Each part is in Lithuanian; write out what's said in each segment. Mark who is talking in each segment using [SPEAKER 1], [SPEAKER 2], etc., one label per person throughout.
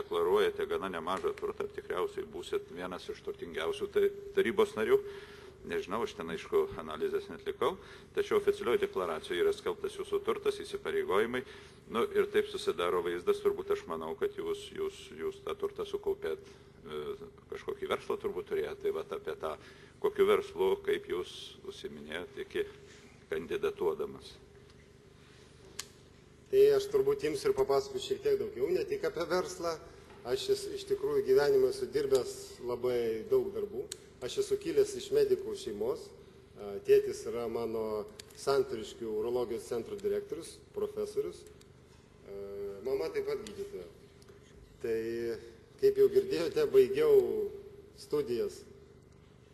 [SPEAKER 1] deklaruojate gana nemažą turtą, tikriausiai būsit vienas iš turtingiausių tarybos narių. Nežinau, aš ten aišku analizės netlikau, tačiau oficialioje deklaracijoje yra skelbtas jūsų turtas, įsipareigojimai. Nu, ir taip susidaro vaizdas, turbūt aš manau, kad jūs tą turtą sukaupėt, kažkokį verslą turbūt turėjot. Tai va apie tą, kokiu verslu, kaip jūs užsiminėjot iki kandidatuodamas.
[SPEAKER 2] Tai aš turbūt jums ir papasakosiu šiek tiek daugiau, ne tik apie verslą. Aš iš tikrųjų gyvenime esu dirbęs labai daug darbų. Aš esu kilęs iš medikų šeimos. Tėtis yra mano Santariškių urologijos centro direktorius, profesorius. Mama taip pat gydytoja. Tai, kaip jau girdėjote, baigiau studijas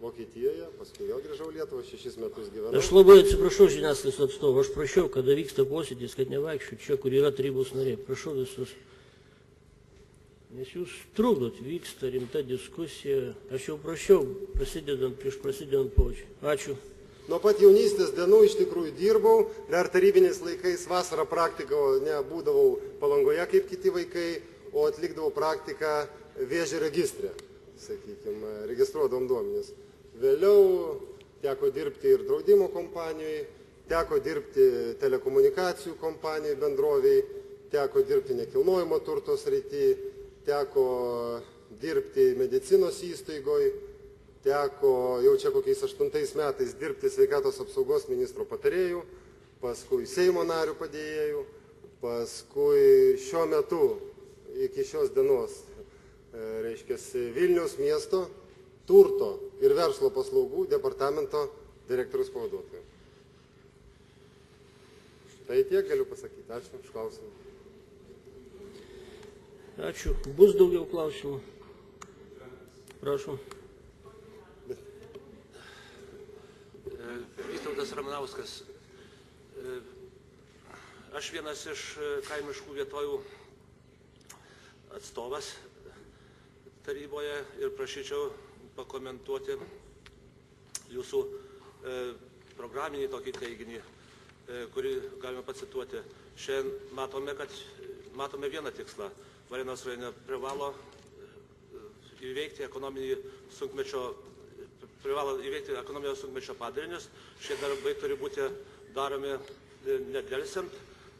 [SPEAKER 2] Vokietijoje, paskui vėl grįžau Lietuvą, 6 metus gyvenau.
[SPEAKER 3] Aš labai atsiprašau žiniasklaidos atstovų, aš prašiau, kada vyksta posėdis, kad nevaikščiu čia, kur yra tarybos nariai. Prašau visus. Nes jūs trukdot, vyksta rimta diskusija. Aš jau prašiau, prieš prasidedant posėdžiui. Ačiū.
[SPEAKER 2] Nuo pat jaunystės dienų iš tikrųjų dirbau, dar tarybiniais laikais vasarą praktikavo, nebūdavau Palangoje kaip kiti vaikai, o atlikdavau praktiką Vėžio registre, sakykime, registruodavom duomenis. Vėliau teko dirbti ir draudimo kompanijoje, teko dirbti telekomunikacijų kompanijoje bendroviai, teko dirbti nekilnojamo turto srity, teko dirbti medicinos įstaigoje, teko jau čia kokiais 8 metais dirbti sveikatos apsaugos ministro patarėjų, paskui Seimo narių padėjėjų, paskui šiuo metu iki šios dienos, reiškia, Vilniaus miesto turto ir verslo paslaugų departamento direktoriaus pavaduotojo. Tai tiek galiu pasakyti. Ačiū už klausimą.
[SPEAKER 3] Ačiū. Bus daugiau klausimų? Prašom.
[SPEAKER 4] Vytautas Ramanauskas. Aš vienas iš kaimiškų vietovių atstovas taryboje ir prašyčiau pakomentuoti jūsų programinį tokį teiginį, kurį galime pacituoti. Šiandien matome vieną tikslą. Varėnos rajone privalo įveikti ekonominio sunkmečio padarinius. Šie darbai turi būti daromi nedelsiant,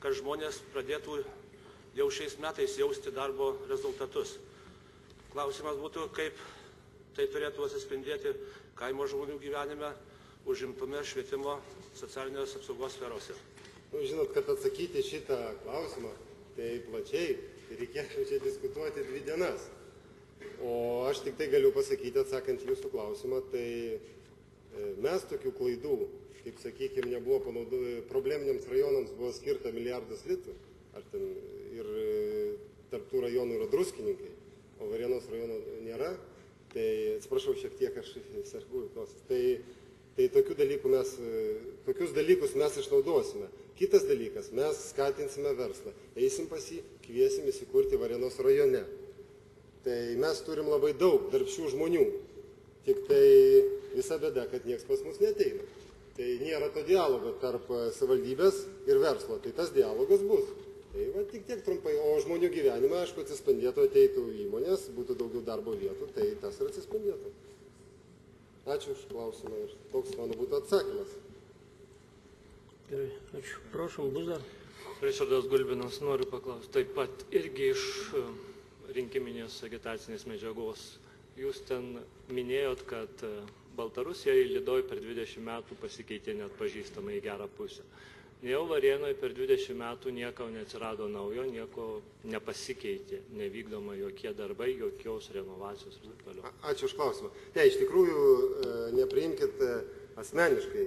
[SPEAKER 4] kad žmonės pradėtų jau šiais metais jausti darbo rezultatus. Klausimas būtų, kaip tai turėtų atsispindėti kaimo žmonių gyvenime, užimtume, švietimo, socialinės apsaugos sferose.
[SPEAKER 2] Žinot, kad atsakyti šitą klausimą, tai plačiai reikėtų čia diskutuoti 2 dienas. O aš tik tai galiu pasakyti, atsakant jūsų klausimą, tai mes tokių klaidų, kaip sakykime, nebuvo panaudojama, probleminiams rajonams buvo skirta milijardas litų, ar ten ir tarp tų rajonų yra druskininkai, o Varėnos rajono nėra, tai atsiprašau, šiek tiek aš sergu klausimas. Tai tokius dalykus mes išnaudosime. Kitas dalykas, mes skatinsime verslą, eisim pas jį, kviesim įsikurti Varėnos rajone. Tai mes turim labai daug darbščių žmonių, tik tai visa bėda, kad nieks pas mus neteina. Tai nėra to dialogo tarp savivaldybės ir verslo, tai tas dialogas bus. Tai va, tik tiek trumpai, o žmonių gyvenime, aišku, atsispindėtų, ateitų įmonės, būtų daugiau darbo vietų, tai tas ir atsispindėtų. Ačiū už klausimą ir toks mano būtų atsakymas.
[SPEAKER 3] Gerai, ačiū. Prašom, bus dar.
[SPEAKER 5] Ričardas Gulbinas, noriu paklausti. Taip pat irgi iš rinkiminės agitacinės medžiagos. Jūs ten minėjot, kad Baltarusija į Lidoj per 20 metų pasikeitė net pažįstamai į gerą pusę. Jau Varėnoje per 20 metų nieko neatsirado naujo, nieko nepasikeitė, nevykdoma jokie darbai, jokios renovacijos ir taip toliau.
[SPEAKER 2] Ačiū už klausimą. Ne, iš tikrųjų, nepriimkit asmeniškai.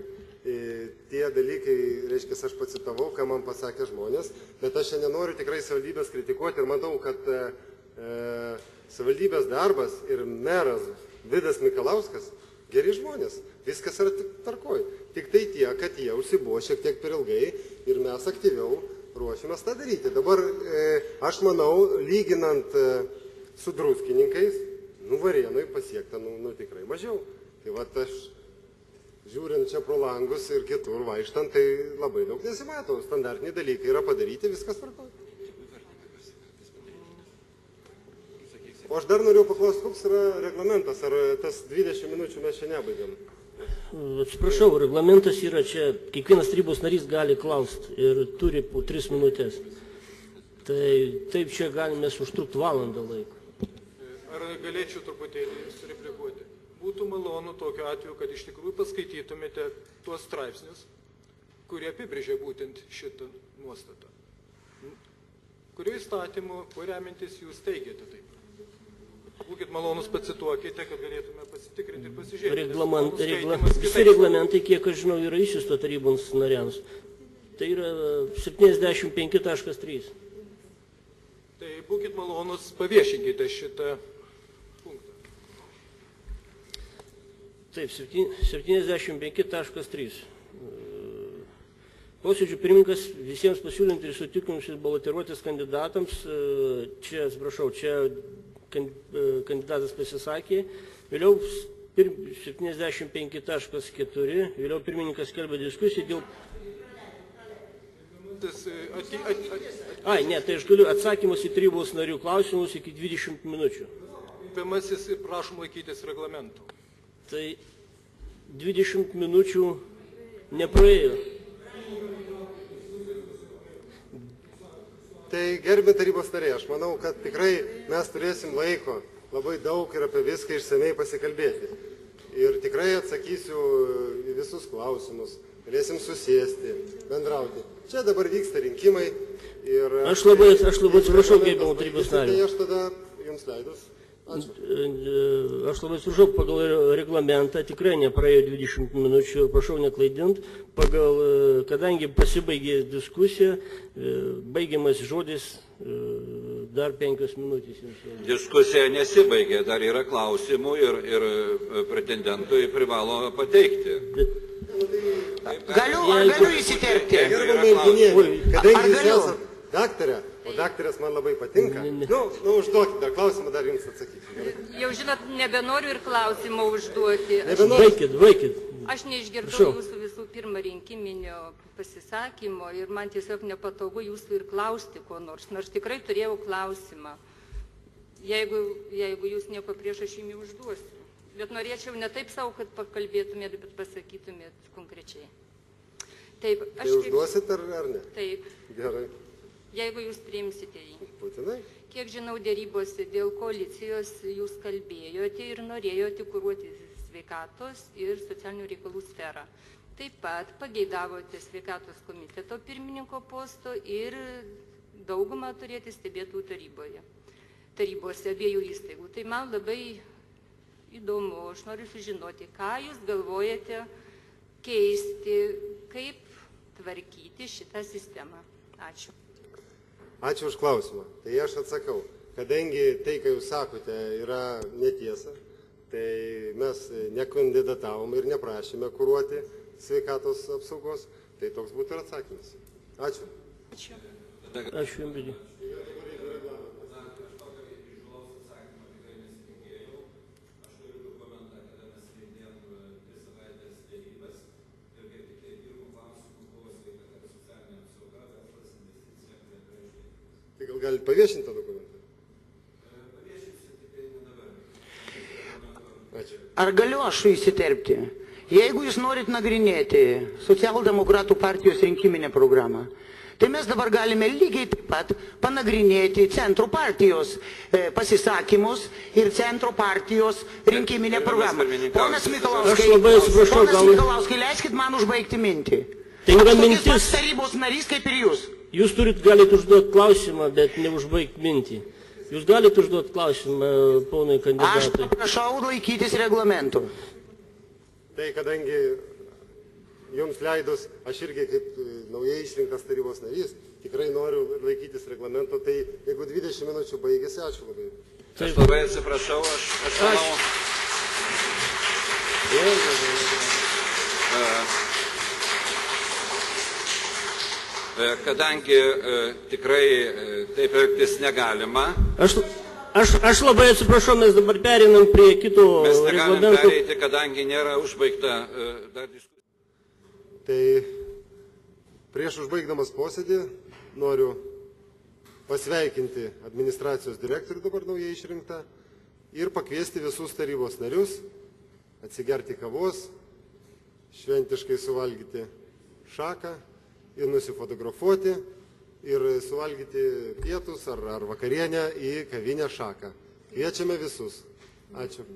[SPEAKER 2] Tie dalykai, reiškia, aš pacitavau, ką man pasakė žmonės, bet aš šiandien noriu tikrai savivaldybės kritikuoti ir matau, kad savivaldybės darbas ir meras Vidas Mikalauskas geri žmonės, viskas yra tvarkoj. Tik tai tie, kad jie užsibuvo šiek tiek per ilgai ir mes aktyviau ruošiamės tą daryti. Dabar aš manau, lyginant su druskininkais, Varėnoj pasiekta tikrai mažiau. Tai va aš žiūrint čia pro langus ir kitur vaikštant, tai labai daug nesimato. Standartiniai dalykai yra padaryti, viskas tvarkoj. O aš dar noriu paklausti, koks yra reglamentas, ar tas 20 minučių mes čia nebaigiam?
[SPEAKER 3] Atsiprašau, reglamentas yra čia, kiekvienas tarybos narys gali klausti ir turi po 3 minutės. Tai taip čia galime užtrukti valandą laiko.
[SPEAKER 6] Ar galėčiau truputėlį sureplikuoti? Būtų malonu tokiu atveju, kad iš tikrųjų paskaitytumėte tuos straipsnius, kurie apibrėžia būtent šitą nuostatą. Kurio įstatymu, remintis jūs teigiate taip? Būkit malonus, pacituokite, kad galėtume pasitikrinti ir pasižiūrėti.
[SPEAKER 3] Visi reglamentai, kiek aš žinau, yra išsiusto tarybos nariams. Tai yra 75.3.
[SPEAKER 6] Tai būkit malonus, paviešinkite šitą punktą.
[SPEAKER 3] Taip, 75.3. Posėdžių pirmininkas visiems pasiūlinti ir sutikimus balotiruotis kandidatams. Čia, atsiprašau, čia kandidatas pasisakė. Vėliau 75.4. Vėliau pirmininkas skelbė diskusiją dėl... Ne, tai aš galiu atsakymus į tarybos narių klausimus iki 20 minučių.
[SPEAKER 6] Pirmasis, prašom laikytis reglamentų.
[SPEAKER 3] Tai 20 minučių nepraėjo.
[SPEAKER 2] Tai gerbė tarybos nariai, aš manau, kad tikrai mes turėsim laiko labai daug ir apie viską išsamei pasikalbėti. Ir tikrai atsakysiu į visus klausimus. Galėsim susėsti, bendrauti. Čia dabar vyksta rinkimai ir...
[SPEAKER 3] Aš labai atsiprašau, gerbiamų tarybos narių.
[SPEAKER 2] Tai aš tada jums leidus. Ačiū.
[SPEAKER 3] Aš labai atsiprašau, pagal reglamentą tikrai nepraėjo 20 minučių, prašau neklaidinti. Kadangi pasibaigė diskusija, baigiamas žodis dar 5 minutės.
[SPEAKER 1] Diskusija nesibaigė, dar yra klausimų ir pretendentui privalo pateikti.
[SPEAKER 7] Galiu įsiterpti?
[SPEAKER 2] Kadangi jūs esate daktarė, o daktarės man labai patinka, užduokit dar klausimą, dar jums atsakyti.
[SPEAKER 8] Jau žinot, nebenoriu ir klausimą užduoti.
[SPEAKER 3] Vaikit.
[SPEAKER 8] Aš neišgirdau jūsų visų pirma rinkiminio pasisakymo ir man tiesiog nepatogu jūsų ir klausti ko nors. Nors tikrai turėjau klausimą. Jeigu jūs nieko prieš, aš jums užduosiu. Bet norėčiau ne taip savo, kad pakalbėtumėt, bet pasakytumėt konkrečiai. Taip,
[SPEAKER 2] tai užduosit ar ne?
[SPEAKER 8] Taip.
[SPEAKER 2] Gerai.
[SPEAKER 8] Jeigu jūs priimsite jį.
[SPEAKER 2] Būtinai.
[SPEAKER 8] Kiek žinau, dėrybose dėl koalicijos jūs kalbėjote ir norėjote kuruoti sveikatos ir socialinių reikalų sferą. Taip pat pageidavote sveikatos komiteto pirmininko posto ir daugumą turėti stebėtojų tarybose abiejų įstaigų. Tai man labai įdomu, aš noriu sužinoti, ką jūs galvojate keisti, kaip tvarkyti šitą sistemą. Ačiū.
[SPEAKER 2] Ačiū už klausimą. Tai aš atsakau, kadangi tai, ką jūs sakote, yra netiesa, tai mes nekandidatavom ir neprašėme kuruoti sveikatos apsaugos, tai toks būtų ir atsakymas. Ačiū.
[SPEAKER 3] Ačiū jums.
[SPEAKER 2] Tai gal galite paviešinti tą dokumentą? Ačiū.
[SPEAKER 7] Ar galiu aš įsiterpti? Jeigu jūs norit nagrinėti Socialdemokratų partijos rinkiminę programą, tai mes dabar galime lygiai taip pat panagrinėti Centro partijos pasisakymus ir Centro partijos rinkiminę programą. Ponas Mikalauskai, leiskit man užbaigti mintį.
[SPEAKER 3] Tai yra mintis.
[SPEAKER 7] Tokius pats tarybos narys kaip ir jūs.
[SPEAKER 3] Jūs galite užduoti klausimą, bet neužbaigti mintį. Jūs galite užduoti klausimą, ponai kandidatai.
[SPEAKER 7] Aš paprašau laikytis reglamentų.
[SPEAKER 2] Tai kadangi jums leidus, aš irgi kaip naujai išrinktas tarybos narys, tikrai noriu laikytis reglamento, tai jeigu 20 minučių baigėsi, ačiū labai.
[SPEAKER 1] Aš labai atsiprašau, aš manau... Kadangi tikrai taip elgtis negalima.
[SPEAKER 3] Aš labai atsiprašau, mes dabar perinam prie kito reglamento.
[SPEAKER 1] Mes negalim pereiti, kadangi nėra užbaigta dar diskusija.
[SPEAKER 2] Tai prieš užbaigdamas posėdį noriu pasveikinti administracijos direktorių dabar naujai išrinktą ir pakviesti visus tarybos narius, atsigerti kavos, šventiškai suvalgyti šaką ir nusifotografuoti ir suvalgyti pietus ar vakarienę į kavinę šaką. Kviečiame visus. Ačiū.